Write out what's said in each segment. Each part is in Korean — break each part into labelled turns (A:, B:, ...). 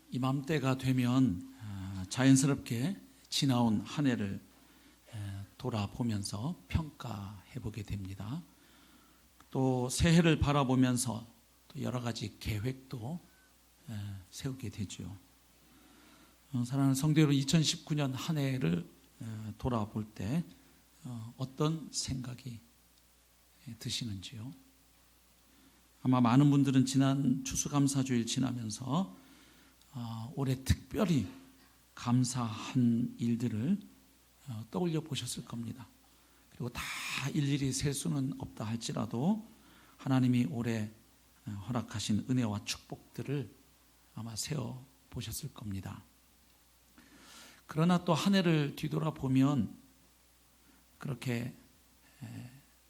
A: 이맘때가 되면 자연스럽게 지나온 한 해를 돌아보면서 평가해 보게 됩니다. 또 새해를 바라보면서 또 여러 가지 계획도 세우게 되죠. 사랑하는 성도 여러분, 2019년 한 해를 돌아볼 때 어떤 생각이 드시는지요? 아마 많은 분들은 지난 추수감사주일 지나면서 올해 특별히 감사한 일들을 떠올려 보셨을 겁니다. 그리고 다 일일이 셀 수는 없다 할지라도 하나님이 올해 허락하신 은혜와 축복들을 아마 세어 보셨을 겁니다. 그러나 또 한 해를 뒤돌아보면 그렇게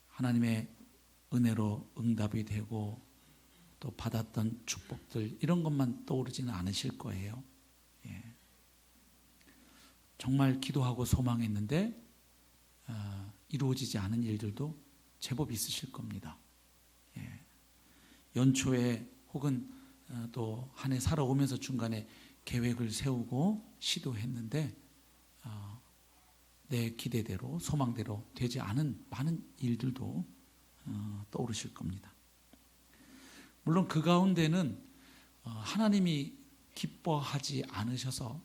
A: 하나님의 은혜로 응답이 되고 또 받았던 축복들 이런 것만 떠오르지는 않으실 거예요. 정말 기도하고 소망했는데 이루어지지 않은 일들도 제법 있으실 겁니다. 연초에 혹은 또 한 해 살아오면서 중간에 계획을 세우고 시도했는데 내 기대대로 소망대로 되지 않은 많은 일들도 떠오르실 겁니다. 물론 그 가운데는 하나님이 기뻐하지 않으셔서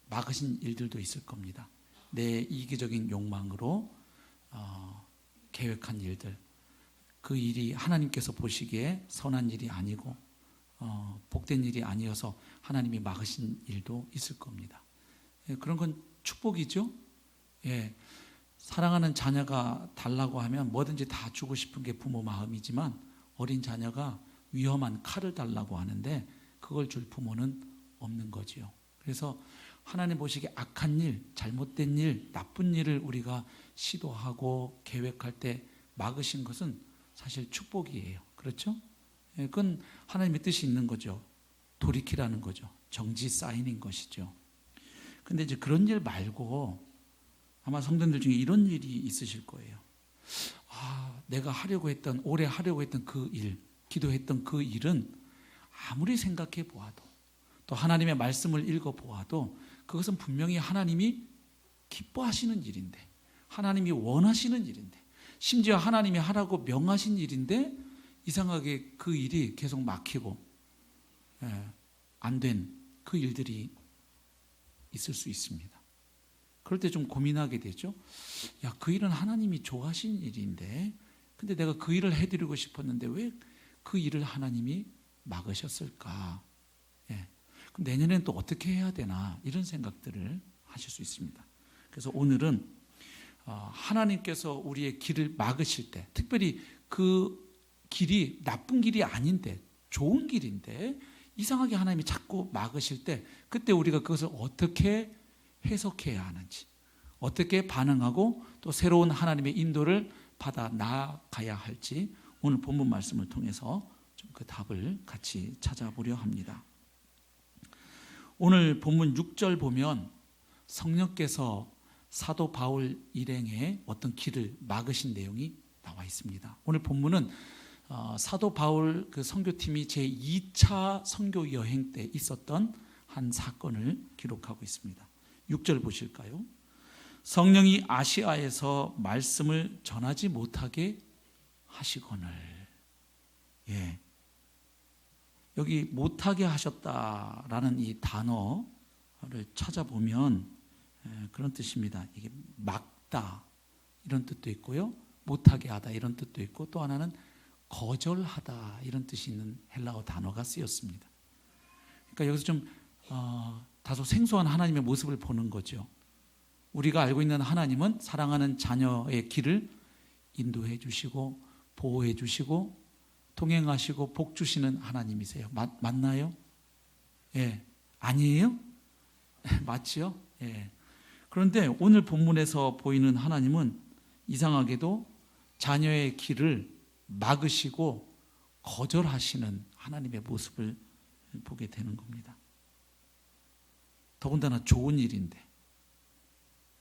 A: 막으신 일들도 있을 겁니다. 내 이기적인 욕망으로 계획한 일들, 그 일이 하나님께서 보시기에 선한 일이 아니고 복된 일이 아니어서 하나님이 막으신 일도 있을 겁니다. 그런 건 축복이죠. 사랑하는 자녀가 달라고 하면 뭐든지 다 주고 싶은 게 부모 마음이지만 어린 자녀가 위험한 칼을 달라고 하는데 그걸 줄 부모는 없는 거지요. 그래서 하나님 보시기에 악한 일, 잘못된 일, 나쁜 일을 우리가 시도하고 계획할 때 막으신 것은 사실 축복이에요. 그렇죠? 그건 하나님의 뜻이 있는 거죠. 돌이키라는 거죠. 정지 사인인 것이죠. 근데 이제 그런 일 말고 아마 성도님들 중에 이런 일이 있으실 거예요. 내가 하려고 했던, 올해 하려고 했던 그 일, 기도했던 그 일은 아무리 생각해 보아도 또 하나님의 말씀을 읽어 보아도 그것은 분명히 하나님이 기뻐하시는 일인데, 하나님이 원하시는 일인데, 심지어 하나님이 하라고 명하신 일인데 이상하게 그 일이 계속 막히고 안 된 그 일들이 있을 수 있습니다. 그럴 때 좀 고민하게 되죠. 그 일은 하나님이 좋아하신 일인데 근데 내가 그 일을 해드리고 싶었는데 왜 그 일을 하나님이 막으셨을까? 그럼 내년에는 또 어떻게 해야 되나? 이런 생각들을 하실 수 있습니다. 그래서 오늘은 하나님께서 우리의 길을 막으실 때, 특별히 그 길이 나쁜 길이 아닌데 좋은 길인데 이상하게 하나님이 자꾸 막으실 때 그때 우리가 그것을 어떻게 해석해야 하는지, 어떻게 반응하고 또 새로운 하나님의 인도를 받아 나아가야 할지 오늘 본문 말씀을 통해서 좀 그 답을 같이 찾아보려 합니다. 오늘 본문 6절 보면 성령께서 사도 바울 일행의 어떤 길을 막으신 내용이 나와 있습니다. 오늘 본문은 사도 바울 그 선교팀이 제2차 선교 여행 때 있었던 한 사건을 기록하고 있습니다. 6절 보실까요? 성령이 아시아에서 말씀을 전하지 못하게 하시거늘. 여기 못하게 하셨다라는 이 단어를 찾아보면 그런 뜻입니다. 이게 막다 이런 뜻도 있고요, 못하게 하다 이런 뜻도 있고, 또 하나는 거절하다 이런 뜻이 있는 헬라어 단어가 쓰였습니다. 그러니까 여기서 좀 다소 생소한 하나님의 모습을 보는 거죠. 우리가 알고 있는 하나님은 사랑하는 자녀의 길을 인도해 주시고 보호해 주시고 동행하시고 복 주시는 하나님이세요. 맞나요? 아니에요? 맞지요? 그런데 오늘 본문에서 보이는 하나님은 이상하게도 자녀의 길을 막으시고 거절하시는 하나님의 모습을 보게 되는 겁니다. 더군다나 좋은 일인데,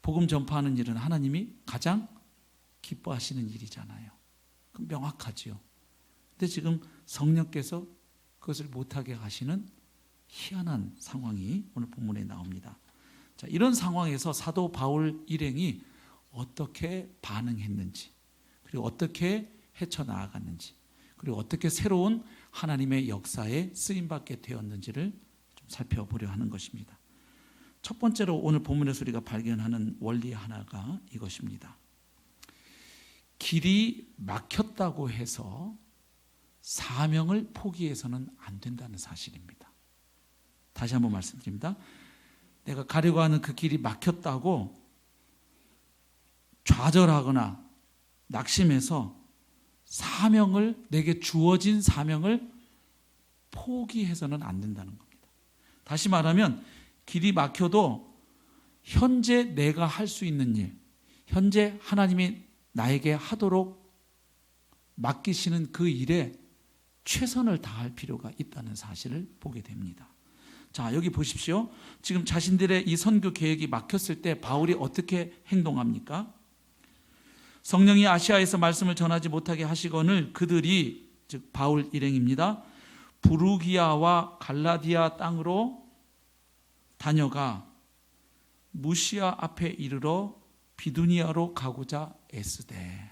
A: 복음 전파하는 일은 하나님이 가장 기뻐하시는 일이잖아요. 그럼 명확하지요. 근데 지금 성령께서 그것을 못하게 하시는 희한한 상황이 오늘 본문에 나옵니다. 자, 이런 상황에서 사도 바울 일행이 어떻게 반응했는지, 그리고 어떻게 헤쳐나아갔는지, 그리고 어떻게 새로운 하나님의 역사에 쓰임받게 되었는지를 좀 살펴보려 하는 것입니다. 첫 번째로 오늘 본문에서 우리가 발견하는 원리 하나가 이것입니다. 길이 막혔다고 해서 사명을 포기해서는 안 된다는 사실입니다. 다시 한번 말씀드립니다. 내가 가려고 하는 그 길이 막혔다고 좌절하거나 낙심해서 내게 주어진 사명을 포기해서는 안 된다는 겁니다. 다시 말하면 길이 막혀도 현재 내가 할 수 있는 일, 현재 하나님이 나에게 하도록 맡기시는 그 일에 최선을 다할 필요가 있다는 사실을 보게 됩니다. 자, 여기 보십시오. 지금 자신들의 이 선교 계획이 막혔을 때 바울이 어떻게 행동합니까? 성령이 아시아에서 말씀을 전하지 못하게 하시거늘 그들이, 즉 바울 일행입니다, 부르기아와 갈라디아 땅으로 다녀가 무시아 앞에 이르러 비두니아로 가고자 애쓰되.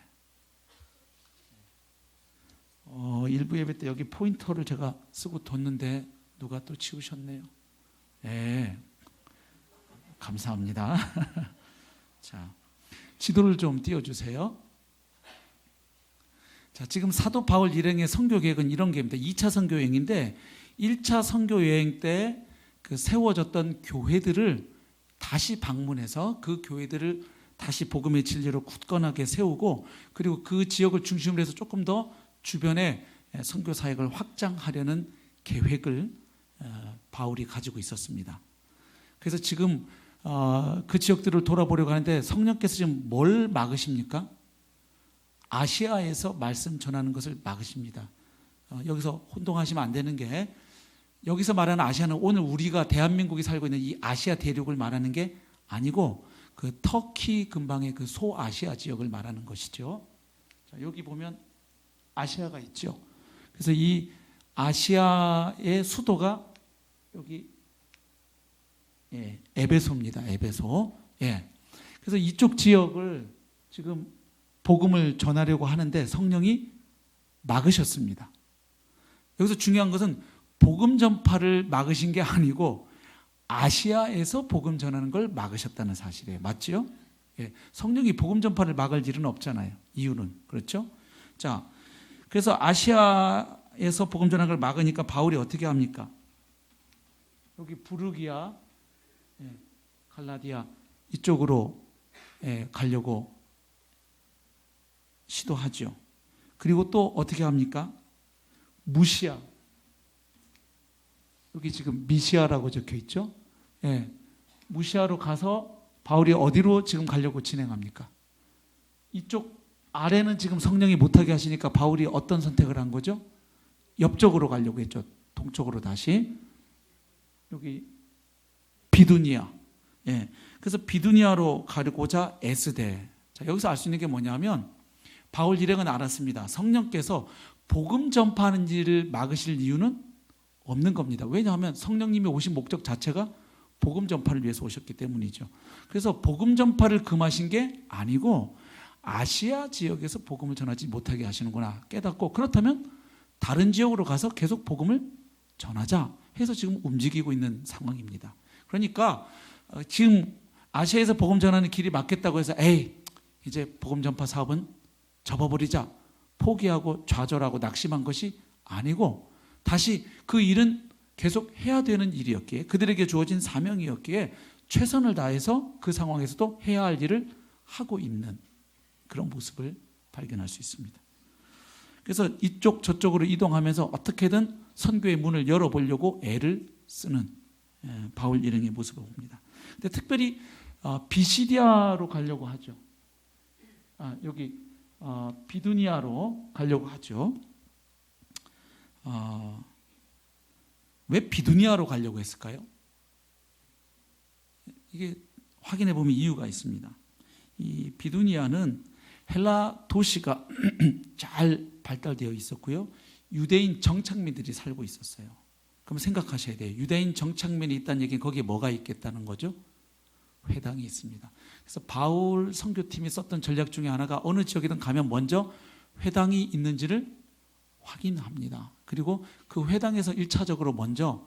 A: 일부 예배 때 여기 포인터를 제가 쓰고 뒀는데 누가 또 치우셨네요. 네, 감사합니다. 자, 지도를 좀 띄워주세요. 자, 지금 사도 바울 일행의 선교 계획은 이런 계획입니다. 2차 선교 여행인데 1차 선교 여행 때 그 세워졌던 교회들을 다시 방문해서 그 교회들을 다시 복음의 진리로 굳건하게 세우고, 그리고 그 지역을 중심으로 해서 조금 더 주변에 선교 사역을 확장하려는 계획을 바울이 가지고 있었습니다. 그래서 지금 그 지역들을 돌아보려고 하는데 성령께서 지금 뭘 막으십니까? 아시아에서 말씀 전하는 것을 막으십니다. 여기서 혼동하시면 안 되는 게, 여기서 말하는 아시아는 오늘 우리가 대한민국이 살고 있는 이 아시아 대륙을 말하는 게 아니고 그 터키 근방의 그 소아시아 지역을 말하는 것이죠. 자, 여기 보면 아시아가 있죠. 그래서 이 아시아의 수도가 여기 에베소입니다. 에베소. 그래서 이쪽 지역을 지금 복음을 전하려고 하는데 성령이 막으셨습니다. 여기서 중요한 것은 복음 전파를 막으신 게 아니고 아시아에서 복음 전하는 걸 막으셨다는 사실이에요. 맞죠? 성령이 복음 전파를 막을 일은 없잖아요. 이유는. 그렇죠? 자, 그래서 아시아에서 복음 전하는 걸 막으니까 바울이 어떻게 합니까? 여기 부르기아, 갈라디아 이쪽으로 가려고 시도하죠. 그리고 또 어떻게 합니까? 무시아, 여기 지금 미시아라고 적혀 있죠. 무시아로 가서 바울이 어디로 지금 가려고 진행합니까? 이쪽 아래는 지금 성령이 못하게 하시니까 바울이 어떤 선택을 한 거죠? 옆쪽으로 가려고 했죠. 동쪽으로 다시. 여기 비두니아. 그래서 비두니아로 가려고자 애쓰되. 자, 여기서 알 수 있는 게 뭐냐면 바울 일행은 알았습니다. 성령께서 복음 전파하는 일을 막으실 이유는 없는 겁니다. 왜냐하면 성령님이 오신 목적 자체가 복음 전파를 위해서 오셨기 때문이죠. 그래서 복음 전파를 금하신 게 아니고 아시아 지역에서 복음을 전하지 못하게 하시는구나 깨닫고, 그렇다면 다른 지역으로 가서 계속 복음을 전하자 해서 지금 움직이고 있는 상황입니다. 그러니까 지금 아시아에서 복음 전하는 길이 막겠다고 해서 이제 복음 전파 사업은 접어버리자 포기하고 좌절하고 낙심한 것이 아니고, 다시 그 일은 계속 해야 되는 일이었기에, 그들에게 주어진 사명이었기에 최선을 다해서 그 상황에서도 해야 할 일을 하고 있는 그런 모습을 발견할 수 있습니다. 그래서 이쪽 저쪽으로 이동하면서 어떻게든 선교의 문을 열어보려고 애를 쓰는 바울 일행의 모습을 봅니다. 근데 특별히 비시디아로 가려고 하죠. 여기 비두니아로 가려고 하죠. 왜 비두니아로 가려고 했을까요? 이게 확인해 보면 이유가 있습니다. 이 비두니아는 헬라 도시가 잘 발달되어 있었고요. 유대인 정착민들이 살고 있었어요. 그럼 생각하셔야 돼요. 유대인 정착민이 있다는 얘기는 거기에 뭐가 있겠다는 거죠? 회당이 있습니다. 그래서 바울 선교팀이 썼던 전략 중에 하나가 어느 지역이든 가면 먼저 회당이 있는지를 확인합니다. 그리고 그 회당에서 1차적으로 먼저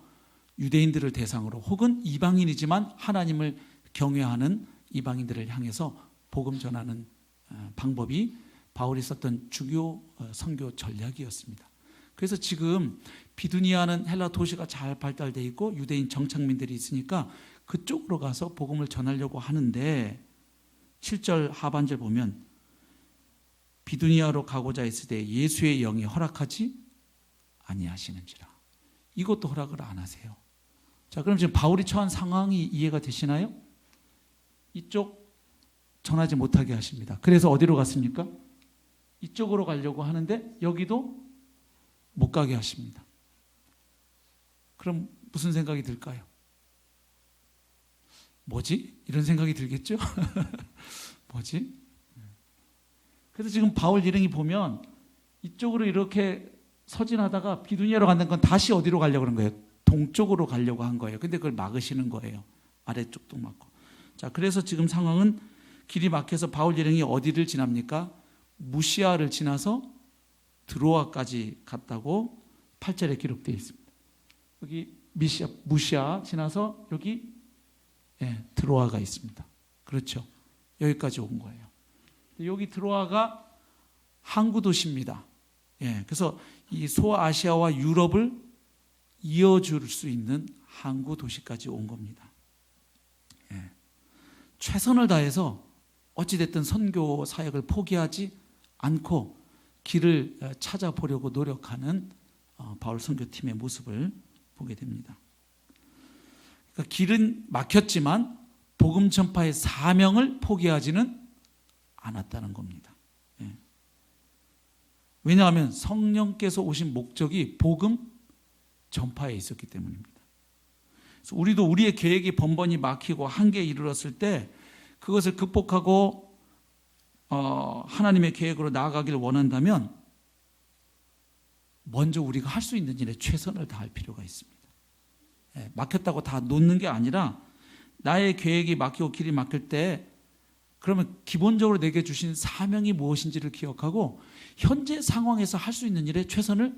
A: 유대인들을 대상으로 혹은 이방인이지만 하나님을 경외하는 이방인들을 향해서 복음 전하는 방법이 바울이 썼던 주요 선교 전략이었습니다. 그래서 지금 비두니아는 헬라 도시가 잘 발달되어 있고 유대인 정착민들이 있으니까 그쪽으로 가서 복음을 전하려고 하는데 7절 하반절 보면 비두니아로 가고자 했을 때 예수의 영이 허락하지 아니하시는지라. 이것도 허락을 안 하세요. 자, 그럼 지금 바울이 처한 상황이 이해가 되시나요? 이쪽 전하지 못하게 하십니다. 그래서 어디로 갔습니까? 이쪽으로 가려고 하는데 여기도 못 가게 하십니다. 그럼 무슨 생각이 들까요? 뭐지? 이런 생각이 들겠죠? 뭐지? 그래서 지금 바울 일행이 보면 이쪽으로 이렇게 서진하다가 비두니아로 간다는 건 다시 어디로 가려고 그런 거예요? 동쪽으로 가려고 한 거예요. 근데 그걸 막으시는 거예요. 아래쪽도 막고. 자, 그래서 지금 상황은 길이 막혀서 바울 일행이 어디를 지납니까? 무시아를 지나서 드로아까지 갔다고 8절에 기록되어 있습니다. 여기 무시아 지나서 여기 드로아가 있습니다. 그렇죠. 여기까지 온 거예요. 여기 드로아가 항구 도시입니다. 그래서 이 소아시아와 유럽을 이어줄 수 있는 항구 도시까지 온 겁니다. 최선을 다해서 어찌됐든 선교 사역을 포기하지 않고 길을 찾아보려고 노력하는 바울 선교팀의 모습을 보게 됩니다. 그러니까 길은 막혔지만 복음 전파의 사명을 포기하지는 않았다는 겁니다. 왜냐하면 성령께서 오신 목적이 복음 전파에 있었기 때문입니다. 그래서 우리도 우리의 계획이 번번이 막히고 한계에 이르렀을 때 그것을 극복하고 하나님의 계획으로 나아가기를 원한다면 먼저 우리가 할 수 있는 일에 최선을 다할 필요가 있습니다. 막혔다고 다 놓는 게 아니라 나의 계획이 막히고 길이 막힐 때 그러면 기본적으로 내게 주신 사명이 무엇인지를 기억하고 현재 상황에서 할 수 있는 일에 최선을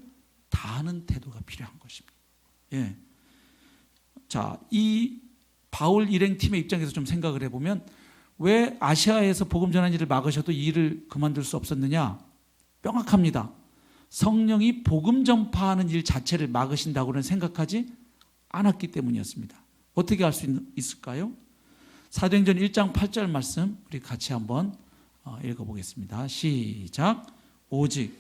A: 다하는 태도가 필요한 것입니다. 자, 이 바울 일행팀의 입장에서 좀 생각을 해보면 왜 아시아에서 복음 전하는 일을 막으셔도 이 일을 그만둘 수 없었느냐? 명확합니다. 성령이 복음 전파하는 일 자체를 막으신다고는 생각하지 않았기 때문이었습니다. 어떻게 할 수 있을까요? 사도행전 1장 8절 말씀 우리 같이 한번 읽어보겠습니다. 시작. 오직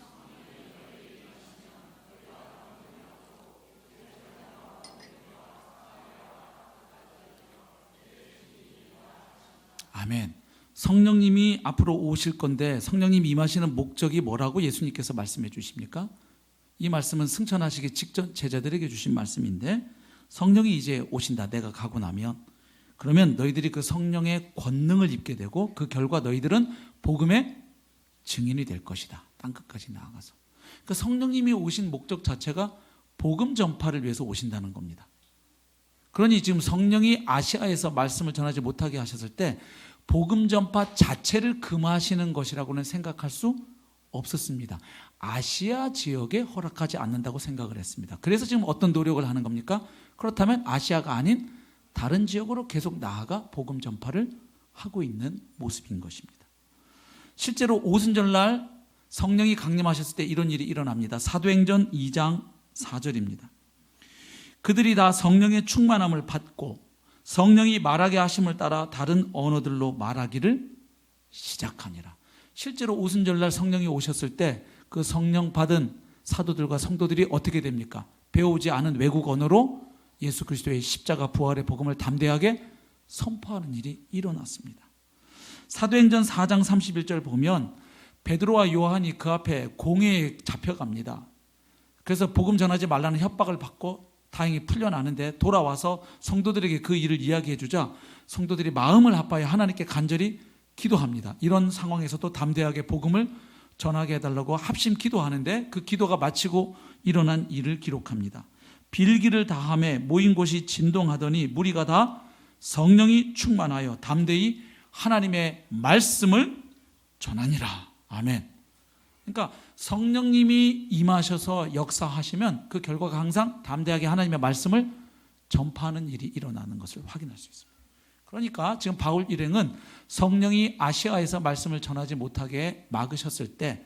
A: 아멘. 성령님이 앞으로 오실 건데 성령님이 임하시는 목적이 뭐라고 예수님께서 말씀해 주십니까? 이 말씀은 승천하시기 직전 제자들에게 주신 말씀인데 성령이 이제 오신다. 내가 가고 나면 그러면 너희들이 그 성령의 권능을 입게 되고 그 결과 너희들은 복음의 증인이 될 것이다. 땅끝까지 나아가서. 그러니까 성령님이 오신 목적 자체가 복음 전파를 위해서 오신다는 겁니다. 그러니 지금 성령이 아시아에서 말씀을 전하지 못하게 하셨을 때 복음 전파 자체를 금하시는 것이라고는 생각할 수 없었습니다. 아시아 지역에 허락하지 않는다고 생각을 했습니다. 그래서 지금 어떤 노력을 하는 겁니까? 그렇다면 아시아가 아닌 다른 지역으로 계속 나아가 복음 전파를 하고 있는 모습인 것입니다. 실제로 오순절날 성령이 강림하셨을 때 이런 일이 일어납니다. 사도행전 2장 4절입니다. 그들이 다 성령의 충만함을 받고 성령이 말하게 하심을 따라 다른 언어들로 말하기를 시작하니라. 실제로 오순절날 성령이 오셨을 때 그 성령 받은 사도들과 성도들이 어떻게 됩니까? 배우지 않은 외국 언어로 예수 그리스도의 십자가 부활의 복음을 담대하게 선포하는 일이 일어났습니다. 사도행전 4장 31절 보면 베드로와 요한이 그 앞에 공회에 잡혀갑니다. 그래서 복음 전하지 말라는 협박을 받고 다행히 풀려나는데 돌아와서 성도들에게 그 일을 이야기해 주자 성도들이 마음을 합하여 하나님께 간절히 기도합니다. 이런 상황에서도 담대하게 복음을 전하게 해달라고 합심 기도하는데 그 기도가 마치고 일어난 일을 기록합니다. 빌기를 다하매 모인 곳이 진동하더니 무리가 다 성령이 충만하여 담대히 하나님의 말씀을 전하니라. 아멘. 그러니까 성령님이 임하셔서 역사하시면 그 결과가 항상 담대하게 하나님의 말씀을 전파하는 일이 일어나는 것을 확인할 수 있습니다. 그러니까 지금 바울 일행은 성령이 아시아에서 말씀을 전하지 못하게 막으셨을 때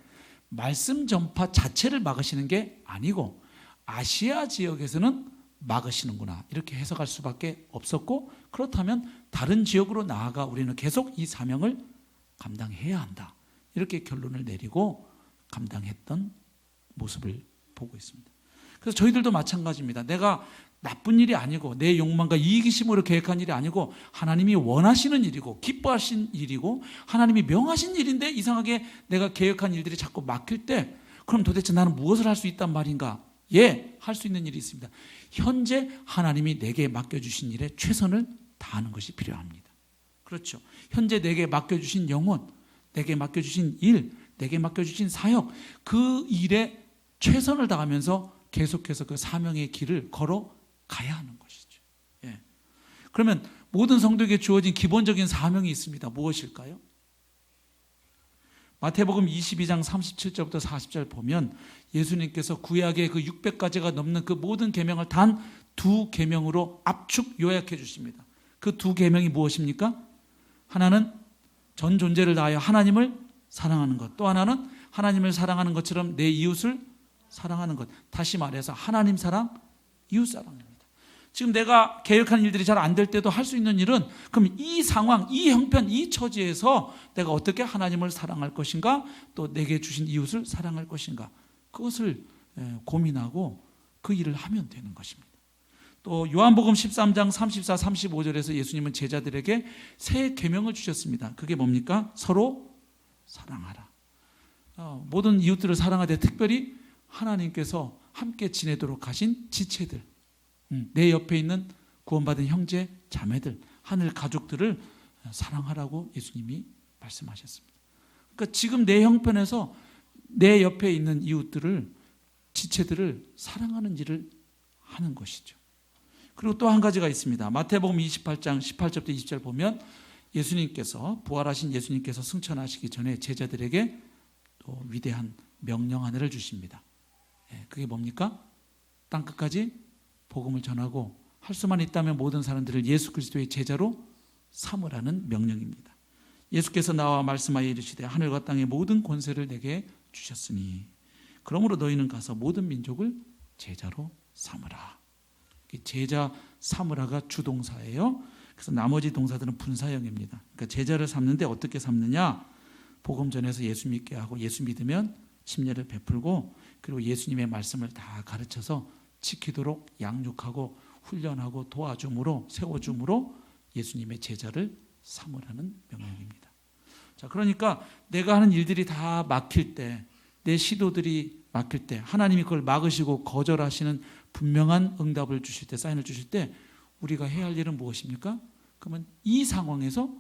A: 말씀 전파 자체를 막으시는 게 아니고 아시아 지역에서는 막으시는구나, 이렇게 해석할 수밖에 없었고, 그렇다면 다른 지역으로 나아가 우리는 계속 이 사명을 감당해야 한다, 이렇게 결론을 내리고 감당했던 모습을 보고 있습니다. 그래서 저희들도 마찬가지입니다. 내가 나쁜 일이 아니고 내 욕망과 이기심으로 계획한 일이 아니고 하나님이 원하시는 일이고 기뻐하신 일이고 하나님이 명하신 일인데 이상하게 내가 계획한 일들이 자꾸 막힐 때, 그럼 도대체 나는 무엇을 할 수 있단 말인가? 예, 할 수 있는 일이 있습니다. 현재 하나님이 내게 맡겨주신 일에 최선을 다하는 것이 필요합니다. 그렇죠. 현재 내게 맡겨주신 영혼, 내게 맡겨주신 일, 내게 맡겨주신 사역, 그 일에 최선을 다하면서 계속해서 그 사명의 길을 걸어가야 하는 것이죠. 예. 그러면 모든 성도에게 주어진 기본적인 사명이 있습니다. 무엇일까요? 마태복음 22장 37절부터 40절 보면 예수님께서 구약의 그 600가지가 넘는 그 모든 계명을 단 두 계명으로 압축 요약해 주십니다. 그 두 계명이 무엇입니까? 하나는 전 존재를 다하여 하나님을 사랑하는 것, 또 하나는 하나님을 사랑하는 것처럼 내 이웃을 사랑하는 것. 다시 말해서 하나님 사랑, 이웃 사랑입니다. 지금 내가 계획한 일들이 잘 안 될 때도 할 수 있는 일은, 그럼 이 상황, 이 형편, 이 처지에서 내가 어떻게 하나님을 사랑할 것인가, 또 내게 주신 이웃을 사랑할 것인가, 그것을 고민하고 그 일을 하면 되는 것입니다. 또 요한복음 13장 34, 35절에서 예수님은 제자들에게 새 계명을 주셨습니다. 그게 뭡니까? 서로 사랑하라. 모든 이웃들을 사랑하되 특별히 하나님께서 함께 지내도록 하신 지체들, 내 옆에 있는 구원받은 형제, 자매들, 하늘 가족들을 사랑하라고 예수님이 말씀하셨습니다. 그러니까 지금 내 형편에서 내 옆에 있는 이웃들을, 지체들을 사랑하는 일을 하는 것이죠. 그리고 또 한 가지가 있습니다. 마태복음 28장 18절부터 20절 보면 예수님께서, 부활하신 예수님께서 승천하시기 전에 제자들에게 또 위대한 명령 하나를 주십니다. 그게 뭡니까? 땅끝까지 복음을 전하고 할 수만 있다면 모든 사람들을 예수 그리스도의 제자로 삼으라는 명령입니다. 예수께서 나와 말씀하여 이르시되 하늘과 땅의 모든 권세를 내게 주셨으니 그러므로 너희는 가서 모든 민족을 제자로 삼으라. 제자 삼으라가 주동사예요. 그래서 나머지 동사들은 분사형입니다. 그러니까 제자를 삼는데 어떻게 삼느냐? 복음 전해서 예수 믿게 하고 예수 믿으면 침례를 베풀고, 그리고 예수님의 말씀을 다 가르쳐서 지키도록 양육하고 훈련하고 도와줌으로, 세워줌으로 예수님의 제자를 삼으라는 명령입니다. 자, 그러니까 내가 하는 일들이 다 막힐 때, 내 시도들이 막힐 때, 하나님이 그걸 막으시고 거절하시는 분명한 응답을 주실 때, 사인을 주실 때 우리가 해야 할 일은 무엇입니까? 그러면 이 상황에서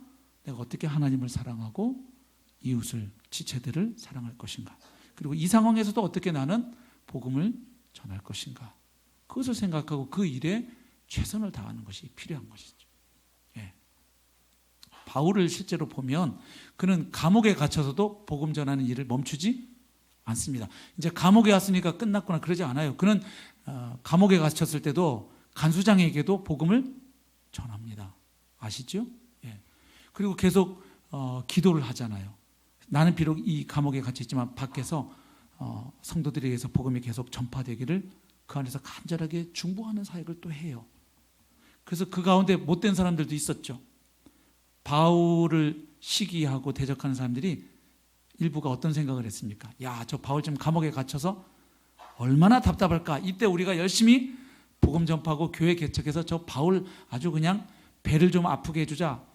A: 내가 어떻게 하나님을 사랑하고 이웃을, 지체들을 사랑할 것인가, 그리고 이 상황에서도 어떻게 나는 복음을 전할 것인가, 그것을 생각하고 그 일에 최선을 다하는 것이 필요한 것이죠. 예. 바울을 실제로 보면 그는 감옥에 갇혀서도 복음 전하는 일을 멈추지 않습니다. 이제 감옥에 왔으니까 끝났구나, 그러지 않아요. 그는 감옥에 갇혔을 때도 간수장에게도 복음을 전합니다. 아시죠? 예. 그리고 계속 기도를 하잖아요. 나는 비록 이 감옥에 갇혀있지만 밖에서 성도들에 의해서 복음이 계속 전파되기를 그 안에서 간절하게 중보하는 사역을 또 해요. 그래서 그 가운데 못된 사람들도 있었죠. 바울을 시기하고 대적하는 사람들이 일부가 어떤 생각을 했습니까? 야, 저 바울 지금 감옥에 갇혀서 얼마나 답답할까. 이때 우리가 열심히 복음 전파하고 교회 개척해서 저 바울 아주 그냥 배를 좀 아프게 해주자.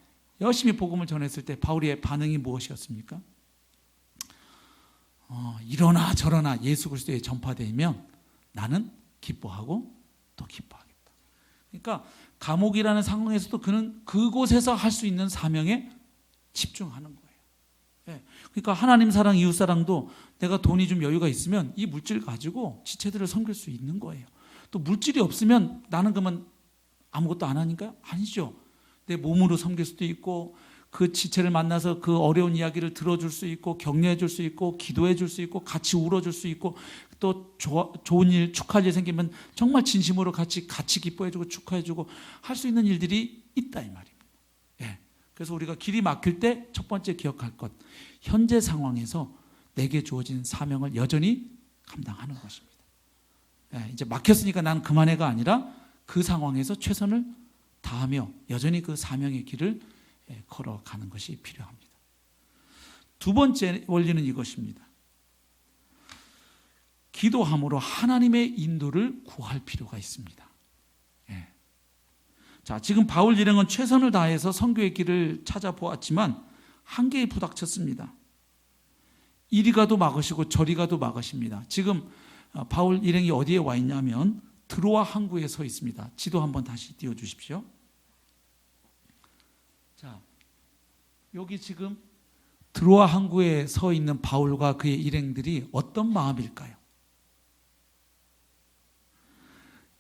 A: 열심히 복음을 전했을 때 바울의 반응이 무엇이었습니까? 이러나 저러나 예수 그리스도의 전파되면 나는 기뻐하고 또 기뻐하겠다. 그러니까 감옥이라는 상황에서도 그는 그곳에서 할 수 있는 사명에 집중하는 거예요. 예. 그러니까 하나님 사랑, 이웃 사랑도 내가 돈이 좀 여유가 있으면 이 물질 가지고 지체들을 섬길 수 있는 거예요. 또 물질이 없으면 나는 그러면 아무것도 안 하니까요? 아니죠. 내 몸으로 섬길 수도 있고 그 지체를 만나서 그 어려운 이야기를 들어줄 수 있고 격려해 줄 수 있고 기도해 줄 수 있고 같이 울어줄 수 있고 또 좋은 일 축하할 일 생기면 정말 진심으로 같이 기뻐해 주고 축하해 주고 할 수 있는 일들이 있다 이 말입니다. 예. 그래서 우리가 길이 막힐 때 첫 번째 기억할 것, 현재 상황에서 내게 주어진 사명을 여전히 감당하는 것입니다. 예. 이제 막혔으니까 난 그만해가 아니라 그 상황에서 최선을 다하며 여전히 그 사명의 길을 걸어가는 것이 필요합니다. 두 번째 원리는 이것입니다. 기도함으로 하나님의 인도를 구할 필요가 있습니다. 예. 자, 지금 바울 일행은 최선을 다해서 선교의 길을 찾아보았지만 한계에 부닥쳤습니다. 이리 가도 막으시고 저리 가도 막으십니다. 지금 바울 일행이 어디에 와 있냐면 드로아 항구에 서 있습니다. 지도 한번 다시 띄워주십시오. 자, 여기 지금 드로아 항구에 서 있는 바울과 그의 일행들이 어떤 마음일까요?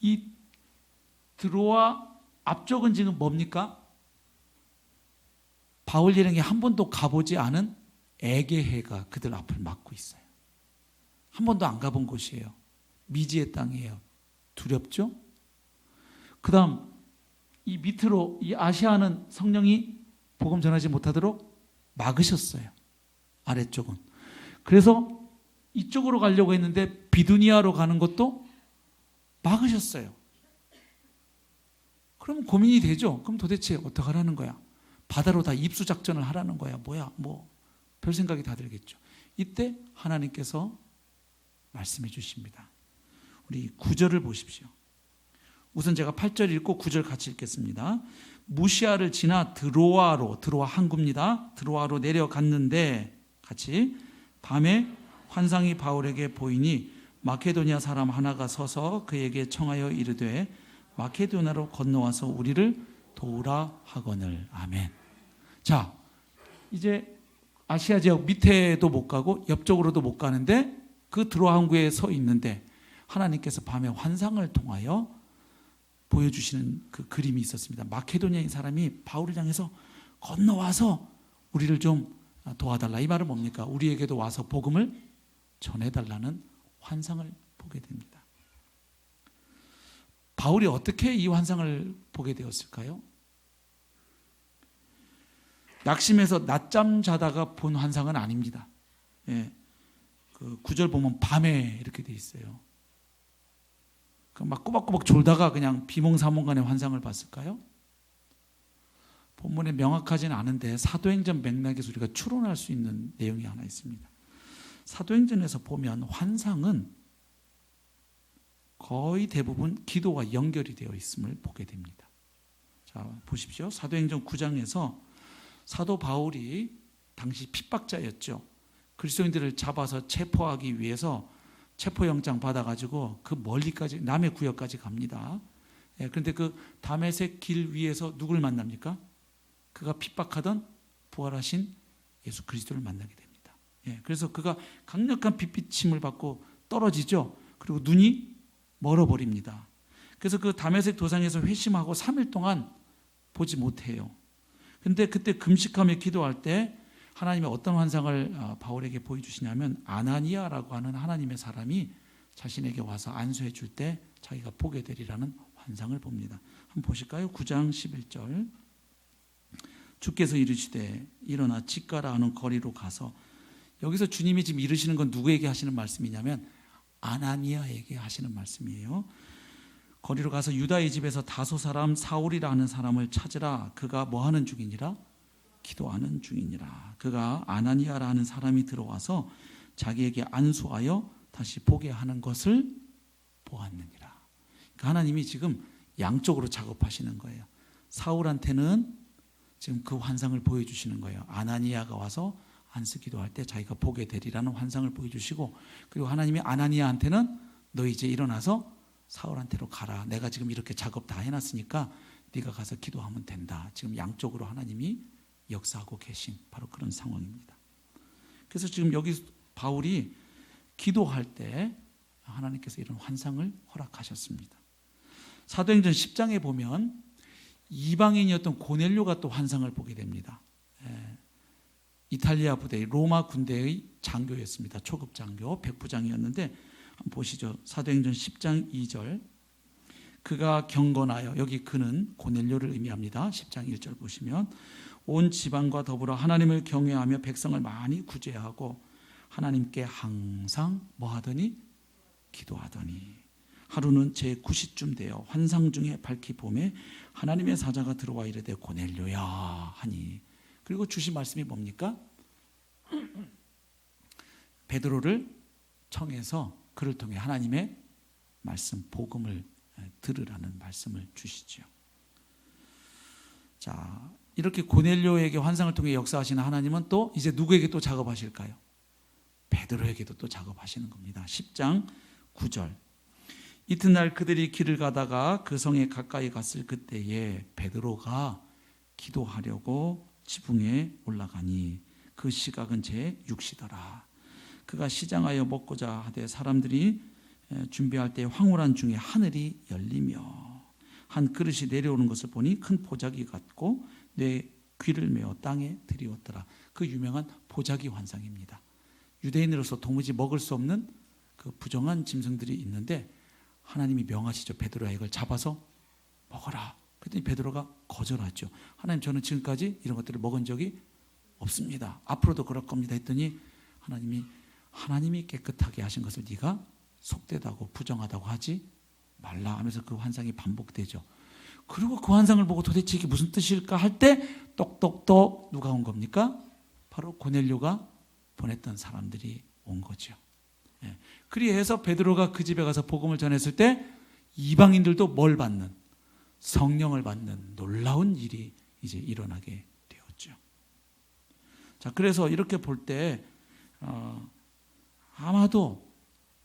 A: 이 드로아 앞쪽은 지금 뭡니까? 바울 일행이 한 번도 가보지 않은 에게해가 그들 앞을 막고 있어요. 한 번도 안 가본 곳이에요. 미지의 땅이에요. 두렵죠? 그 다음 이 밑으로 이 아시아는 성령이 복음 전하지 못하도록 막으셨어요. 아래쪽은. 그래서 이쪽으로 가려고 했는데 비두니아로 가는 것도 막으셨어요. 그럼 고민이 되죠. 그럼 도대체 어떻게 하라는 거야? 바다로 다 입수 작전을 하라는 거야? 뭐야? 별 생각이 다 들겠죠. 이때 하나님께서 말씀해 주십니다. 우리 9절을 보십시오. 우선 제가 8절 읽고 9절 같이 읽겠습니다. 무시아를 지나 드로아 항구입니다. 드로아로 내려갔는데 같이 밤에 환상이 바울에게 보이니 마케도니아 사람 하나가 서서 그에게 청하여 이르되 마케도니아로 건너와서 우리를 도우라 하거늘. 아멘. 자, 이제 아시아 지역 밑에도 못 가고 옆쪽으로도 못 가는데 그 드로아 항구에 서 있는데 하나님께서 밤에 환상을 통하여 보여주시는 그 그림이 있었습니다. 마케도니아인 사람이 바울을 향해서 건너와서 우리를 좀 도와달라. 이 말은 뭡니까? 우리에게도 와서 복음을 전해달라는 환상을 보게 됩니다. 바울이 어떻게 이 환상을 보게 되었을까요? 낙심해서 낮잠 자다가 본 환상은 아닙니다. 예, 그 9절 보면 밤에 이렇게 돼 있어요. 막 꼬박꼬박 졸다가 그냥 비몽사몽간의 환상을 봤을까요? 본문에 명확하지는 않은데 사도행전 맥락에서 우리가 추론할 수 있는 내용이 하나 있습니다. 사도행전에서 보면 환상은 거의 대부분 기도와 연결이 되어 있음을 보게 됩니다. 자, 보십시오. 사도행전 9장에서 사도 바울이 당시 핍박자였죠. 그리스도인들을 잡아서 체포하기 위해서 체포영장 받아가지고 그 멀리까지 남의 구역까지 갑니다. 그런데 그 다메섹 길 위에서 누구를 만납니까? 그가 핍박하던 부활하신 예수 그리스도를 만나게 됩니다. 그래서 그가 강력한 빛비침을 받고 떨어지죠. 그리고 눈이 멀어버립니다. 그래서 그 다메섹 도상에서 회심하고 3일 동안 보지 못해요. 그런데 그때 금식하며 기도할 때 하나님이 어떤 환상을 바울에게 보여주시냐면 아나니아라고 하는 하나님의 사람이 자신에게 와서 안수해 줄 때 자기가 보게 되리라는 환상을 봅니다. 한번 보실까요? 9장 11절. 주께서 이르시되 일어나 직가라 하는 거리로 가서, 여기서 주님이 지금 이르시는 건 누구에게 하시는 말씀이냐면 아나니아에게 하시는 말씀이에요. 거리로 가서 유다의 집에서 다소 사람 사울이라 하는 사람을 찾으라. 그가 뭐 하는 중이니라? 기도하는 중이니라. 그가 아나니아라 하는 사람이 들어와서 자기에게 안수하여 다시 보게 하는 것을 보았느니라. 그러니까 하나님이 지금 양쪽으로 작업하시는 거예요. 사울한테는 지금 그 환상을 보여주시는 거예요. 아나니아가 와서 안수 기도할 때 자기가 보게 되리라는 환상을 보여주시고, 그리고 하나님이 아나니아한테는 너 이제 일어나서 사울한테로 가라. 내가 지금 이렇게 작업 다 해놨으니까 네가 가서 기도하면 된다. 지금 양쪽으로 하나님이 역사하고 계신 바로 그런 상황입니다. 그래서 지금 여기 바울이 기도할 때 하나님께서 이런 환상을 허락하셨습니다. 사도행전 10장에 보면 이방인이었던 고넬료가 또 환상을 보게 됩니다. 이탈리아 부대, 로마 군대의 장교였습니다. 초급 장교, 백부장이었는데 한번 보시죠. 사도행전 10장 2절. 그가 경건하여, 여기 그는 고넬료를 의미합니다. 10장 1절 보시면 온 지방과 더불어 하나님을 경외하며 백성을 많이 구제하고 하나님께 항상 뭐 하더니? 기도하더니 하루는 제9시쯤 되어 환상 중에 밝히 봄에 하나님의 사자가 들어와 이르되 고넬료야 하니, 그리고 주신 말씀이 뭡니까? 베드로를 청해서 그를 통해 하나님의 말씀, 복음을 들으라는 말씀을 주시죠. 자, 이렇게 고넬료에게 환상을 통해 역사하시는 하나님은 또 이제 누구에게 또 작업하실까요? 베드로에게도 또 작업하시는 겁니다. 10장 9절. 이튿날 그들이 길을 가다가 그 성에 가까이 갔을 그때에 베드로가 기도하려고 지붕에 올라가니 그 시각은 제6시더라. 그가 시장하여 먹고자 하되 사람들이 준비할 때 황홀한 중에 하늘이 열리며 한 그릇이 내려오는 것을 보니 큰 보자기 같고 내 귀를 메어 땅에 들이웠더라. 그 유명한 보자기 환상입니다. 유대인으로서 도무지 먹을 수 없는 그 부정한 짐승들이 있는데 하나님이 명하시죠. 베드로야 이걸 잡아서 먹어라. 그랬더니 베드로가 거절하죠. 하나님, 저는 지금까지 이런 것들을 먹은 적이 없습니다. 앞으로도 그럴 겁니다. 했더니 하나님이 깨끗하게 하신 것을 네가 속되다고 부정하다고 하지 말라 하면서 그 환상이 반복되죠. 그리고 그 환상을 보고 도대체 이게 무슨 뜻일까 할 때 똑똑똑 누가 온 겁니까? 바로 고넬료가 보냈던 사람들이 온 거죠. 그리해서 베드로가 그 집에 가서 복음을 전했을 때 이방인들도 뭘 받는? 성령을 받는 놀라운 일이 이제 일어나게 되었죠. 자, 그래서 이렇게 볼 때 아마도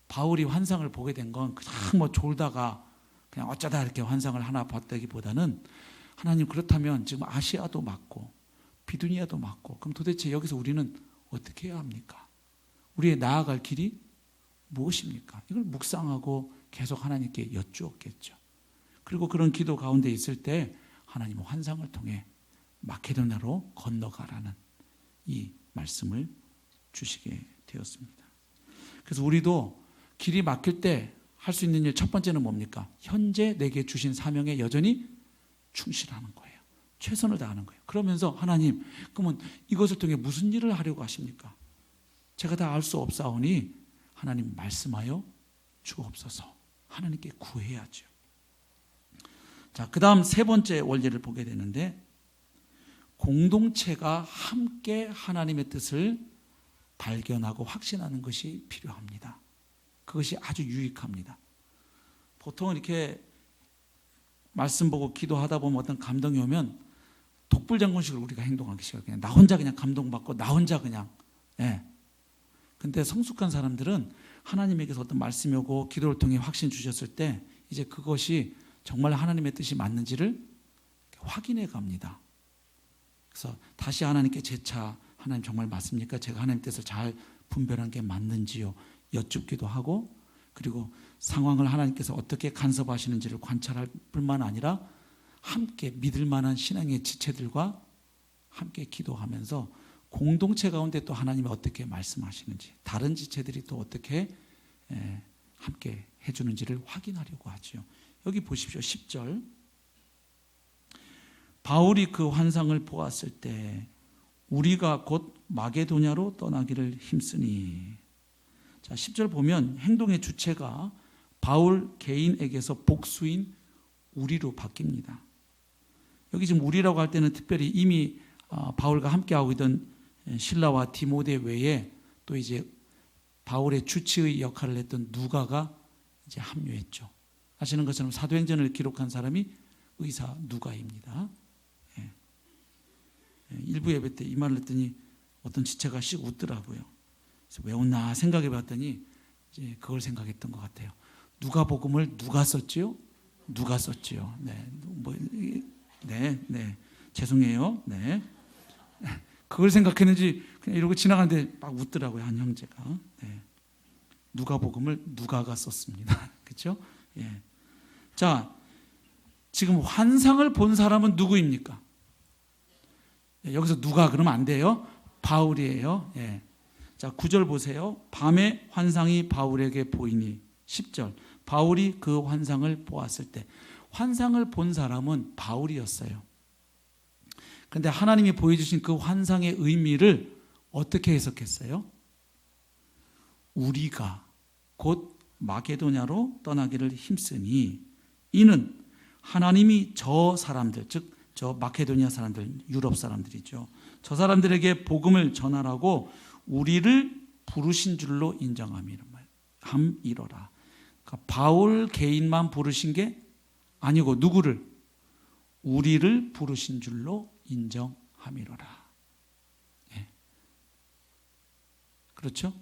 A: 바울이 환상을 보게 된 건 그냥 뭐 졸다가 그냥 어쩌다 이렇게 환상을 하나 봤다기보다는 하나님, 그렇다면 지금 아시아도 맞고 비두니아도 맞고 그럼 도대체 여기서 우리는 어떻게 해야 합니까? 우리의 나아갈 길이 무엇입니까? 이걸 묵상하고 계속 하나님께 여쭈었겠죠. 그리고 그런 기도 가운데 있을 때 하나님은 환상을 통해 마케도냐로 건너가라는 이 말씀을 주시게 되었습니다. 그래서 우리도 길이 막힐 때 할 수 있는 일 첫 번째는 뭡니까? 현재 내게 주신 사명에 여전히 충실하는 거예요. 최선을 다하는 거예요. 그러면서 하나님, 그러면 이것을 통해 무슨 일을 하려고 하십니까? 제가 다 알 수 없사오니 하나님 말씀하여 주옵소서. 하나님께 구해야죠. 자, 그 다음 세 번째 원리를 보게 되는데, 공동체가 함께 하나님의 뜻을 발견하고 확신하는 것이 필요합니다. 그것이 아주 유익합니다. 보통 이렇게 말씀 보고 기도하다 보면 어떤 감동이 오면 독불장군식으로 우리가 행동하기 시작해요. 그냥 나 혼자 그냥 감동받고 나 혼자 그냥. 근데 성숙한 사람들은 하나님에게서 어떤 말씀이 오고 기도를 통해 확신 주셨을 때 이제 그것이 정말 하나님의 뜻이 맞는지를 확인해 갑니다. 그래서 다시 하나님께 재차, 하나님 정말 맞습니까? 제가 하나님 뜻을 잘 분별한 게 맞는지요? 여쭙기도 하고, 그리고 상황을 하나님께서 어떻게 간섭하시는지를 관찰할 뿐만 아니라 함께 믿을 만한 신앙의 지체들과 함께 기도하면서 공동체 가운데 또 하나님이 어떻게 말씀하시는지, 다른 지체들이 또 어떻게 함께 해주는지를 확인하려고 하죠. 여기 보십시오. 10절. 바울이 그 환상을 보았을 때 우리가 곧 마게도냐로 떠나기를 힘쓰니. 자, 10절 보면 행동의 주체가 바울 개인에게서 복수인 우리로 바뀝니다. 여기 지금 우리라고 할 때는 특별히 이미 바울과 함께하고 있던 실라와 디모데 외에 또 이제 바울의 주치의 역할을 했던 누가가 이제 합류했죠. 아시는 것처럼 사도행전을 기록한 사람이 의사 누가입니다. 일부 예배 때 이 말을 했더니 어떤 지체가 씩 웃더라고요. 그래서 왜 웃나 생각해 봤더니 이제 그걸 생각했던 것 같아요. 누가복음을 누가 썼지요? 누가 썼지요? 네. 죄송해요. 네. 그걸 생각했는지 그냥 이러고 지나가는데 막 웃더라고요. 한 형제가. 네. 누가복음을 누가가 썼습니다. 그렇죠? 예. 자, 지금 환상을 본 사람은 누구입니까? 여기서 누가 그러면 안 돼요. 바울이에요. 예. 자, 9절 보세요. 밤에 환상이 바울에게 보이니 10절. 바울이 그 환상을 보았을 때, 환상을 본 사람은 바울이었어요. 그런데 하나님이 보여주신 그 환상의 의미를 어떻게 해석했어요? 우리가 곧 마게도냐로 떠나기를 힘쓰니 이는 하나님이 저 사람들, 즉 저 마케도니아 사람들, 유럽 사람들이죠. 저 사람들에게 복음을 전하라고 우리를 부르신 줄로 인정함이라. 함이로라. 그러니까 바울 개인만 부르신 게 아니고 누구를? 우리를 부르신 줄로 인정함이로라. 예. 그렇죠?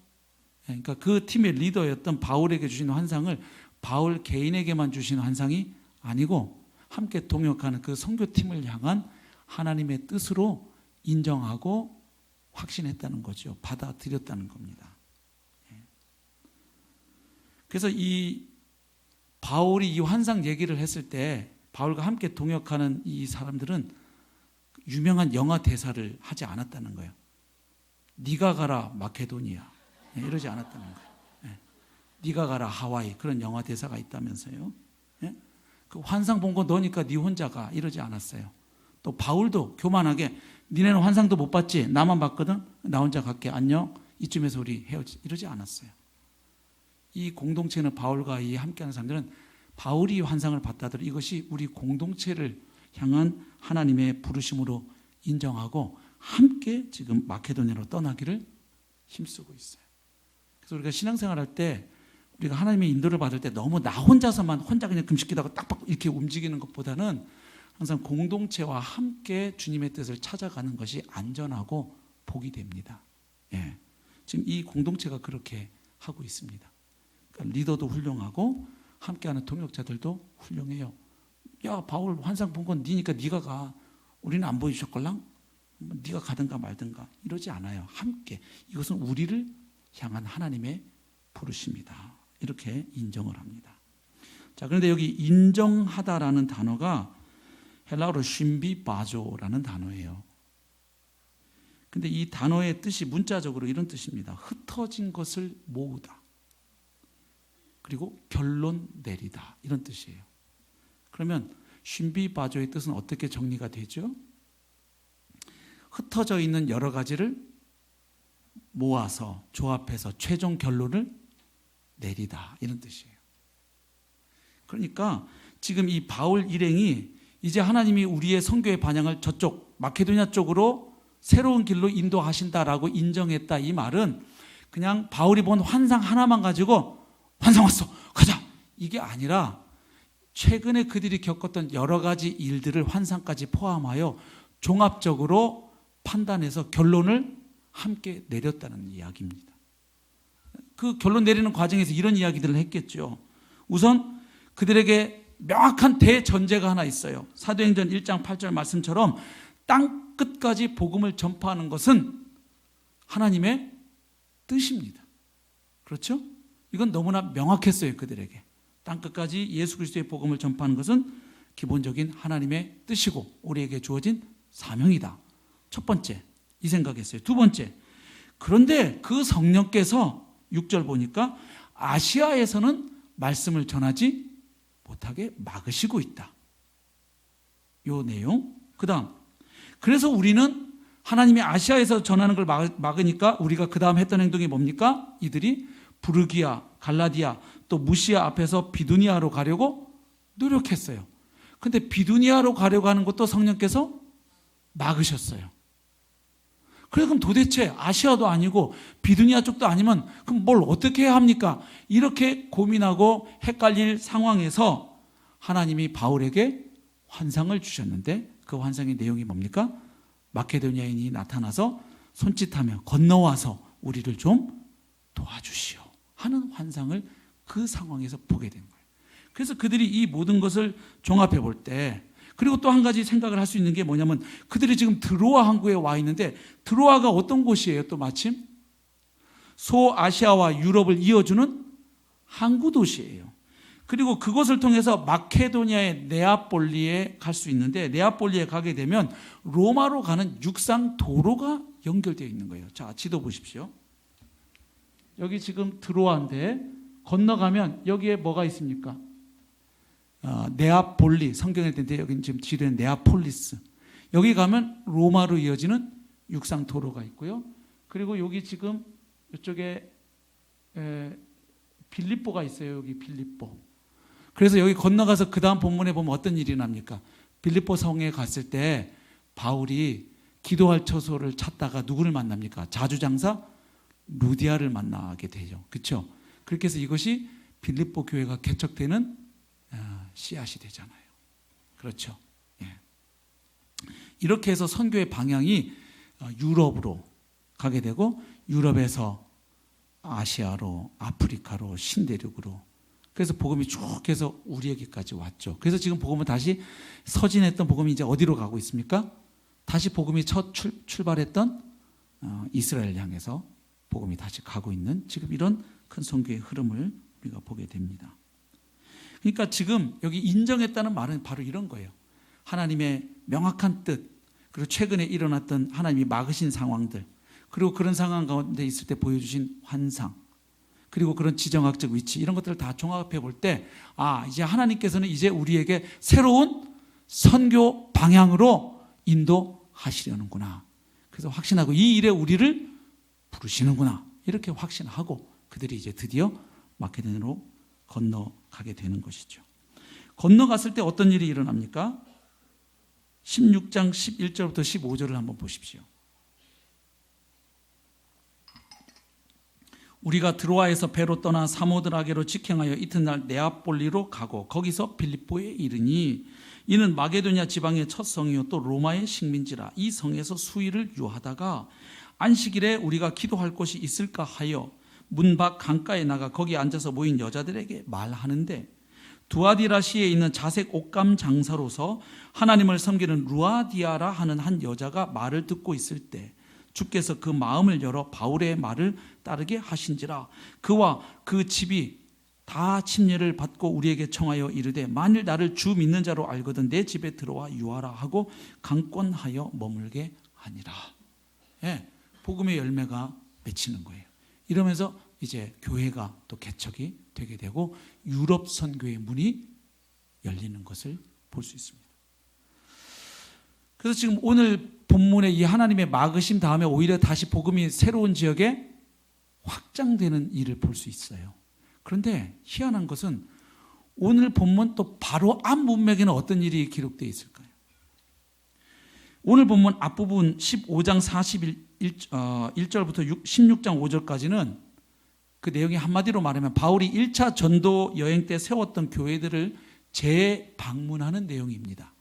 A: 예. 그러니까 그 팀의 리더였던 바울에게 주신 환상을 바울 개인에게만 주신 환상이 아니고 함께 동역하는 그 선교팀을 향한 하나님의 뜻으로 인정하고 확신했다는 거죠. 받아들였다는 겁니다. 그래서 이 바울이 이 환상 얘기를 했을 때 바울과 함께 동역하는 이 사람들은 유명한 영화 대사를 하지 않았다는 거예요. 네가 가라 마케도니아, 이러지 않았다는 거예요. 네가 가라 하와이, 그런 영화 대사가 있다면서요. 그 환상 본 거 너니까 네 혼자 가, 이러지 않았어요. 또 바울도 교만하게 니네는 환상도 못 봤지, 나만 봤거든, 나 혼자 갈게, 안녕, 이쯤에서 우리 헤어지, 이러지 않았어요. 이 공동체는, 바울과 이 함께하는 사람들은 바울이 환상을 봤다더라도 이것이 우리 공동체를 향한 하나님의 부르심으로 인정하고 함께 지금 마케도니아로 떠나기를 힘쓰고 있어요. 그래서 우리가 신앙생활할 때, 우리가 하나님의 인도를 받을 때 너무 나 혼자서만 혼자 그냥 금식기도하고 딱 이렇게 움직이는 것보다는 항상 공동체와 함께 주님의 뜻을 찾아가는 것이 안전하고 복이 됩니다. 예. 지금 이 공동체가 그렇게 하고 있습니다. 그러니까 리더도 훌륭하고 함께하는 동역자들도 훌륭해요. 야, 바울 환상 본 건 니니까 네가 가. 우리는 안 보여주셨걸랑? 네가 가든가 말든가 이러지 않아요. 함께. 이것은 우리를 향한 하나님의 부르심이다. 이렇게 인정을 합니다. 자, 그런데 여기 인정하다라는 단어가 헬라어로 쉰비바조라는 단어예요. 근데 이 단어의 뜻이 문자적으로 이런 뜻입니다. 흩어진 것을 모으다. 그리고 결론 내리다. 이런 뜻이에요. 그러면 쉰비바조의 뜻은 어떻게 정리가 되죠? 흩어져 있는 여러 가지를 모아서 조합해서 최종 결론을 내리다, 이런 뜻이에요. 그러니까 지금 이 바울 일행이 이제 하나님이 우리의 선교의 반향을 저쪽 마케도니아 쪽으로 새로운 길로 인도하신다라고 인정했다, 이 말은 그냥 바울이 본 환상 하나만 가지고 환상 왔어, 가자, 이게 아니라 최근에 그들이 겪었던 여러 가지 일들을 환상까지 포함하여 종합적으로 판단해서 결론을 함께 내렸다는 이야기입니다. 그 결론 내리는 과정에서 이런 이야기들을 했겠죠. 우선 그들에게 명확한 대전제가 하나 있어요. 사도행전 1장 8절 말씀처럼 땅 끝까지 복음을 전파하는 것은 하나님의 뜻입니다. 그렇죠? 이건 너무나 명확했어요. 그들에게 땅 끝까지 예수 그리스도의 복음을 전파하는 것은 기본적인 하나님의 뜻이고 우리에게 주어진 사명이다. 첫 번째, 이 생각했어요. 두 번째, 그런데 그 성령께서 6절 보니까 아시아에서는 말씀을 전하지 못하게 막으시고 있다. 요 내용. 그 다음, 그래서 우리는 하나님이 아시아에서 전하는 걸 막으니까 우리가 그 다음 했던 행동이 뭡니까? 이들이 부르기아, 갈라디아, 또 무시아 앞에서 비두니아로 가려고 노력했어요. 근데 비두니아로 가려고 하는 것도 성령께서 막으셨어요. 그래, 그럼 도대체 아시아도 아니고 비두니아 쪽도 아니면 그럼 뭘 어떻게 해야 합니까? 이렇게 고민하고 헷갈릴 상황에서 하나님이 바울에게 환상을 주셨는데 그 환상의 내용이 뭡니까? 마케도니아인이 나타나서 손짓하며 건너와서 우리를 좀 도와주시오 하는 환상을 그 상황에서 보게 된 거예요. 그래서 그들이 이 모든 것을 종합해 볼 때, 그리고 또 한 가지 생각을 할 수 있는 게 뭐냐면 그들이 지금 드로아 항구에 와 있는데 드로아가 어떤 곳이에요? 또 마침 소아시아와 유럽을 이어주는 항구 도시예요. 그리고 그것을 통해서 마케도니아의 네아폴리에 갈 수 있는데, 네아폴리에 가게 되면 로마로 가는 육상 도로가 연결되어 있는 거예요. 자, 지도 보십시오. 여기 지금 드로아인데 건너가면 여기에 뭐가 있습니까? 네아폴리, 성경에 있는데 여기 지금 지도엔 네아폴리스. 여기 가면 로마로 이어지는 육상 도로가 있고요. 그리고 여기 지금 이쪽에 빌립보가 있어요. 여기 빌립보. 그래서 여기 건너가서 그 다음 본문에 보면 어떤 일이 납니까? 빌립보 성에 갔을 때 바울이 기도할 처소를 찾다가 누구를 만납니까? 자주장사 루디아를 만나게 되죠. 그렇죠? 그렇게 해서 이것이 빌립보 교회가 개척되는 씨앗이 되잖아요. 그렇죠? 예. 이렇게 해서 선교의 방향이 유럽으로 가게 되고, 유럽에서 아시아로, 아프리카로, 신대륙으로, 그래서 복음이 쭉 해서 우리에게까지 왔죠. 그래서 지금 복음은 다시 서진했던 복음이 이제 어디로 가고 있습니까? 다시 복음이 첫 출발했던 이스라엘 향해서 복음이 다시 가고 있는 지금 이런 큰 선교의 흐름을 우리가 보게 됩니다. 그러니까 지금 여기 인정했다는 말은 바로 이런 거예요. 하나님의 명확한 뜻, 그리고 최근에 일어났던 하나님이 막으신 상황들, 그리고 그런 상황 가운데 있을 때 보여주신 환상, 그리고 그런 지정학적 위치, 이런 것들을 다 종합해 볼 때, 이제 하나님께서는 이제 우리에게 새로운 선교 방향으로 인도하시려는구나. 그래서 확신하고 이 일에 우리를 부르시는구나. 이렇게 확신하고 그들이 이제 드디어 마케도니아로 건너가게 되는 것이죠. 건너갔을 때 어떤 일이 일어납니까? 16장 11절부터 15절을 한번 보십시오. 우리가 드로아에서 배로 떠나 사모드라게로 직행하여 이튿날 네아폴리로 가고 거기서 빌립보에 이르니, 이는 마게도니아 지방의 첫 성이요 또 로마의 식민지라. 이 성에서 수일을 유하다가 안식일에 우리가 기도할 곳이 있을까 하여 문 밖 강가에 나가 거기 앉아서 모인 여자들에게 말하는데, 두아디라시에 있는 자색 옷감 장사로서 하나님을 섬기는 루아디아라 하는 한 여자가 말을 듣고 있을 때 주께서 그 마음을 열어 바울의 말을 따르게 하신지라. 그와 그 집이 다 침례를 받고 우리에게 청하여 이르되, 만일 나를 주 믿는 자로 알거든 내 집에 들어와 유하라 하고 강권하여 머물게 하니라. 예, 복음의 열매가 맺히는 거예요. 이러면서 이제 교회가 또 개척이 되게 되고 유럽 선교의 문이 열리는 것을 볼 수 있습니다. 그래서 지금 오늘 본문의 이 하나님의 막으심 다음에 오히려 다시 복음이 새로운 지역에 확장되는 일을 볼 수 있어요. 그런데 희한한 것은 오늘 본문 또 바로 앞 문맥에는 어떤 일이 기록되어 있을까요? 오늘 본문 앞부분 15장 41절부터 16장 5절까지는 그 내용이 한마디로 말하면 바울이 1차 전도 여행 때 세웠던 교회들을 재방문하는 내용입니다.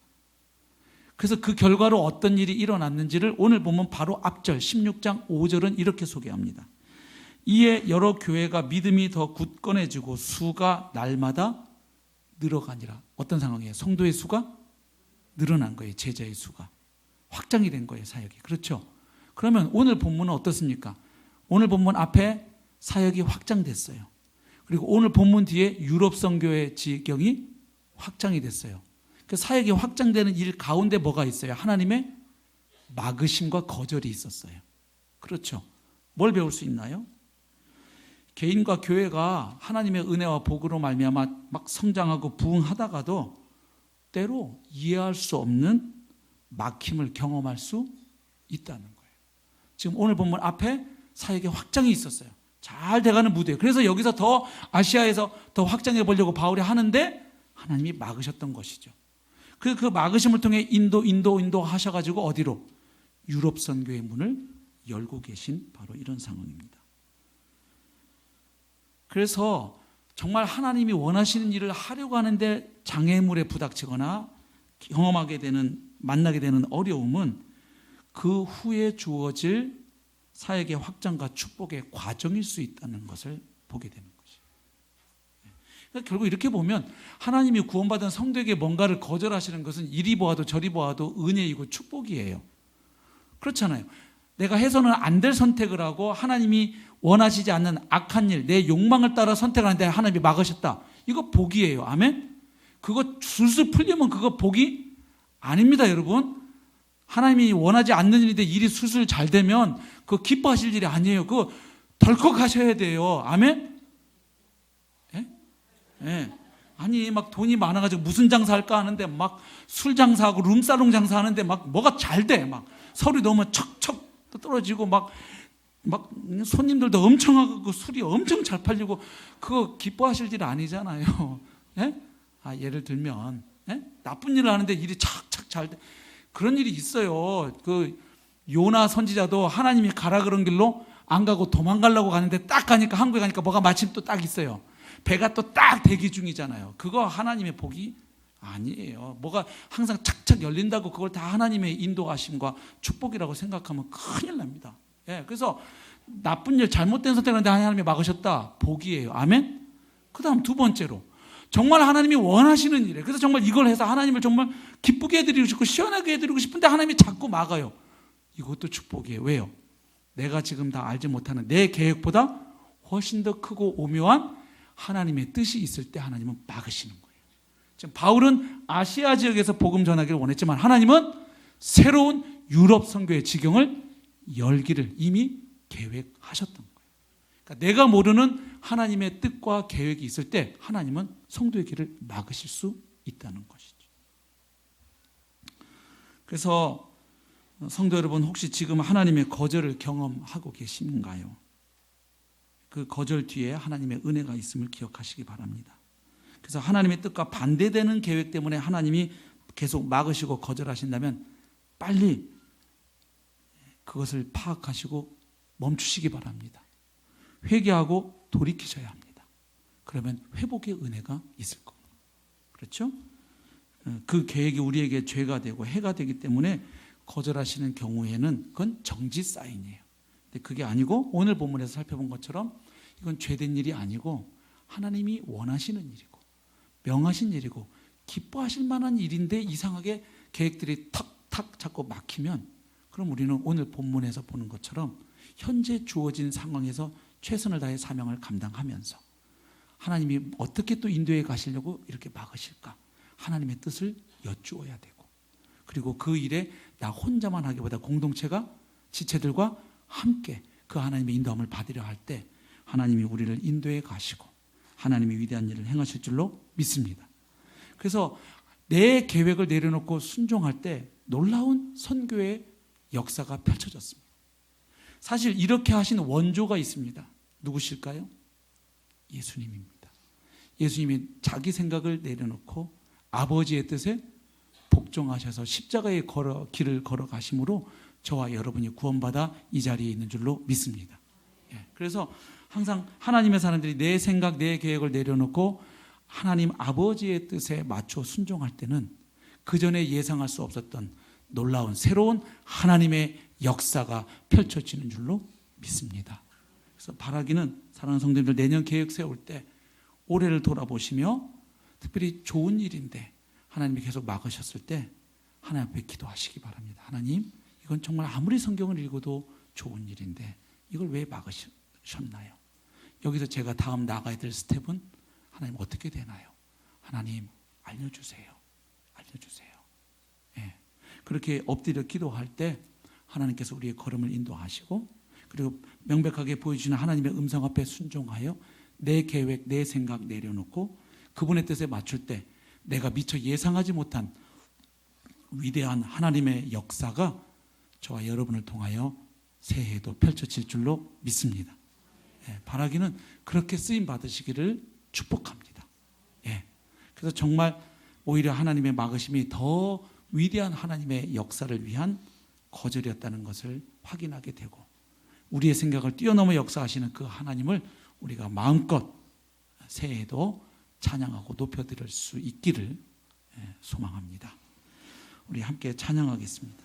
A: 그래서 그 결과로 어떤 일이 일어났는지를 오늘 보면 바로 앞절 16장 5절은 이렇게 소개합니다. 이에 여러 교회가 믿음이 더 굳건해지고 수가 날마다 늘어가니라. 어떤 상황이에요? 성도의 수가 늘어난 거예요. 제자의 수가 확장이 된 거예요. 사역이. 그렇죠? 그러면 오늘 본문은 어떻습니까? 오늘 본문 앞에 사역이 확장됐어요. 그리고 오늘 본문 뒤에 유럽 선교의 지경이 확장이 됐어요. 그 사역이 확장되는 일 가운데 뭐가 있어요? 하나님의 막으심과 거절이 있었어요. 그렇죠? 뭘 배울 수 있나요? 개인과 교회가 하나님의 은혜와 복으로 말미암아 막 성장하고 부흥하다가도 때로 이해할 수 없는 막힘을 경험할 수 있다는 거예요. 지금 오늘 본문 앞에 사역의 확장이 있었어요. 잘 돼가는 무대예요. 그래서 여기서 더 아시아에서 더 확장해 보려고 바울이 하는데 하나님이 막으셨던 것이죠. 그 막으심을 통해 인도 하셔가지고 어디로? 유럽 선교의 문을 열고 계신 바로 이런 상황입니다. 그래서 정말 하나님이 원하시는 일을 하려고 하는데 장애물에 부닥치거나 경험하게 되는, 만나게 되는 어려움은 그 후에 주어질 사역의 확장과 축복의 과정일 수 있다는 것을 보게 되는 것이에요. 그러니까 결국 이렇게 보면 하나님이 구원받은 성도에게 뭔가를 거절하시는 것은 이리 보아도 저리 보아도 은혜이고 축복이에요. 그렇잖아요. 내가 해서는 안 될 선택을 하고 하나님이 원하시지 않는 악한 일, 내 욕망을 따라 선택하는데 하나님이 막으셨다. 이거 복이에요. 아멘. 그거 술술 풀리면 그거 복이 아닙니다, 여러분. 하나님이 원하지 않는 일인데 일이 술술 잘 되면 그거 기뻐하실 일이 아니에요. 그거 덜컥 하셔야 돼요. 아멘. 예? 예. 아니 막 돈이 많아가지고 무슨 장사할까 하는데 막 술 장사하고 룸사롱 장사하는데 막 뭐가 잘 돼. 막 서울이 너무 척척 떨어지고 막 손님들도 엄청 하고 술이 엄청 잘 팔리고 그거 기뻐하실 일 아니잖아요. 예? 예를 들면 나쁜 일을 하는데 일이 착착 잘 돼. 그런 일이 있어요. 그 요나 선지자도 하나님이 가라 그런 길로 안 가고 도망가려고 가는데 딱 가니까 한국에 가니까 뭐가 마침 또 딱 있어요. 배가 또 딱 대기 중이잖아요. 그거 하나님의 복이 아니에요. 뭐가 항상 착착 열린다고 그걸 다 하나님의 인도하심과 축복이라고 생각하면 큰일 납니다. 예, 그래서 나쁜 일 잘못된 선택을 하는데 하나님이 막으셨다. 복이에요. 아멘. 그 다음 두 번째로 정말 하나님이 원하시는 일에 그래서 정말 이걸 해서 하나님을 정말 기쁘게 해드리고 싶고 시원하게 해드리고 싶은데 하나님이 자꾸 막아요. 이것도 축복이에요. 왜요? 내가 지금 다 알지 못하는 내 계획보다 훨씬 더 크고 오묘한 하나님의 뜻이 있을 때 하나님은 막으시는 거예요. 지금 바울은 아시아 지역에서 복음 전하기를 원했지만 하나님은 새로운 유럽 선교의 지경을 열기를 이미 계획하셨던 거예요. 그러니까 내가 모르는 하나님의 뜻과 계획이 있을 때 하나님은 성도의 길을 막으실 수 있다는 것이죠. 그래서 성도 여러분, 혹시 지금 하나님의 거절을 경험하고 계신가요? 그 거절 뒤에 하나님의 은혜가 있음을 기억하시기 바랍니다. 그래서 하나님의 뜻과 반대되는 계획 때문에 하나님이 계속 막으시고 거절하신다면 빨리 그것을 파악하시고 멈추시기 바랍니다. 회개하고 돌이키셔야 합니다. 그러면 회복의 은혜가 있을 겁니다. 그렇죠? 그 계획이 우리에게 죄가 되고 해가 되기 때문에 거절하시는 경우에는 그건 정지 사인이에요. 근데 그게 아니고 오늘 본문에서 살펴본 것처럼 이건 죄된 일이 아니고 하나님이 원하시는 일이고 명하신 일이고 기뻐하실 만한 일인데 이상하게 계획들이 탁탁 자꾸 막히면 그럼 우리는 오늘 본문에서 보는 것처럼 현재 주어진 상황에서 최선을 다해 사명을 감당하면서 하나님이 어떻게 또 인도해 가시려고 이렇게 막으실까? 하나님의 뜻을 여쭈어야 되고 그리고 그 일에 나 혼자만 하기보다 공동체가 지체들과 함께 그 하나님의 인도함을 받으려 할 때 하나님이 우리를 인도해 가시고 하나님이 위대한 일을 행하실 줄로 믿습니다. 그래서 내 계획을 내려놓고 순종할 때 놀라운 선교의 역사가 펼쳐졌습니다. 사실 이렇게 하신 원조가 있습니다. 누구실까요? 예수님입니다. 예수님이 자기 생각을 내려놓고 아버지의 뜻에 복종하셔서 십자가의 길을 걸어가심으로 저와 여러분이 구원받아 이 자리에 있는 줄로 믿습니다. 그래서 항상 하나님의 사람들이 내 생각, 내 계획을 내려놓고 하나님 아버지의 뜻에 맞춰 순종할 때는 그 전에 예상할 수 없었던 놀라운 새로운 하나님의 역사가 펼쳐지는 줄로 믿습니다. 그래서 바라기는 사랑하는 성도님들 내년 계획 세울 때 올해를 돌아보시며 특별히 좋은 일인데 하나님이 계속 막으셨을 때 하나님 앞에 기도하시기 바랍니다. 하나님, 이건 정말 아무리 성경을 읽어도 좋은 일인데 이걸 왜 막으셨나요? 여기서 제가 다음 나가야 될 스텝은 하나님 어떻게 되나요? 하나님 알려주세요. 알려주세요. 예. 그렇게 엎드려 기도할 때 하나님께서 우리의 걸음을 인도하시고 그리고 명백하게 보여주시는 하나님의 음성 앞에 순종하여 내 계획, 내 생각 내려놓고 그분의 뜻에 맞출 때 내가 미처 예상하지 못한 위대한 하나님의 역사가 저와 여러분을 통하여 새해에도 펼쳐질 줄로 믿습니다. 예, 바라기는 그렇게 쓰임 받으시기를 축복합니다. 예, 그래서 정말 오히려 하나님의 막으심이 더 위대한 하나님의 역사를 위한 거절이었다는 것을 확인하게 되고 우리의 생각을 뛰어넘어 역사하시는 그 하나님을 우리가 마음껏 새해에도 찬양하고 높여드릴 수 있기를 소망합니다. 우리 함께 찬양하겠습니다.